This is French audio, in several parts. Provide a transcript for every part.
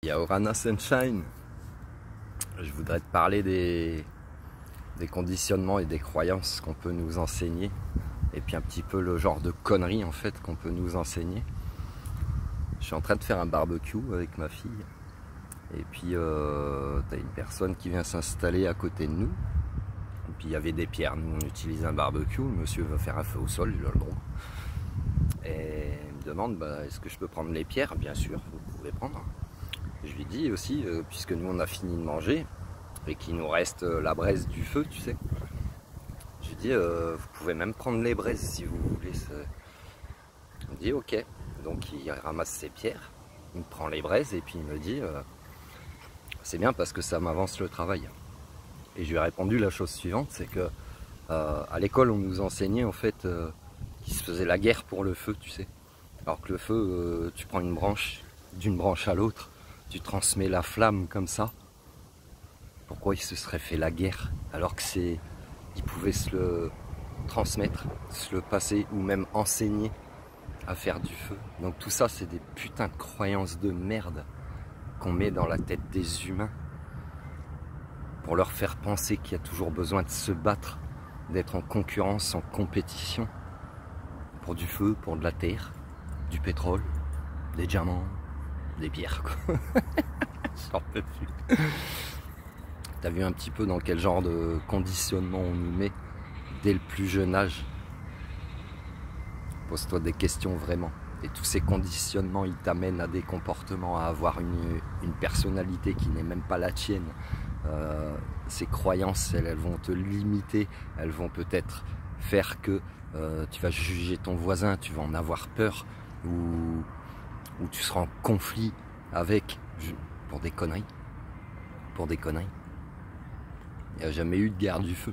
Il y a Orana Sunshine. Je voudrais te parler des conditionnements et des croyances qu'on peut nous enseigner, et puis un petit peu le genre de conneries en fait qu'on peut nous enseigner. Je suis en train de faire un barbecue avec ma fille, et puis t'as une personne qui vient s'installer à côté de nous, et puis il y avait des pierres. Nous on utilise un barbecue, le monsieur veut faire un feu au sol, il a le droit, et il me demande est-ce que je peux prendre les pierres. Bien sûr, vous pouvez prendre. Je lui dis aussi, puisque nous on a fini de manger et qu'il nous reste la braise du feu, tu sais, je lui dis vous pouvez même prendre les braises si vous voulez. Il me dit ok, donc il ramasse ses pierres, il me prend les braises et puis il me dit c'est bien parce que ça m'avance le travail. Et je lui ai répondu la chose suivante, c'est que à l'école on nous enseignait en fait qu'il se faisait la guerre pour le feu, tu sais. Alors que le feu, tu prends une branche d'une branche à l'autre, tu transmets la flamme comme ça. Pourquoi il se serait fait la guerre alors que il pouvait se le transmettre, se le passer ou même enseigner à faire du feu. Donc tout ça c'est des putains de croyances de merde qu'on met dans la tête des humains pour leur faire penser qu'il y a toujours besoin de se battre, d'être en concurrence, en compétition pour du feu, pour de la terre, du pétrole, des diamants, des pierres quoi. J'en peux plus. T'as vu un petit peu dans quel genre de conditionnement on nous met dès le plus jeune âge? Pose-toi des questions vraiment. Et tous ces conditionnements, ils t'amènent à des comportements, à avoir une personnalité qui n'est même pas la tienne. Ces croyances, elles vont te limiter. Elles vont peut-être faire que tu vas juger ton voisin, tu vas en avoir peur, ou tu seras en conflit avec, pour des conneries. Pour des conneries. Il n'y a jamais eu de guerre du feu.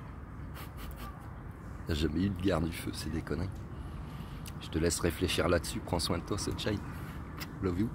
Il n'y a jamais eu de guerre du feu, c'est des conneries. Je te laisse réfléchir là-dessus, prends soin de toi, Sunshine. Love you.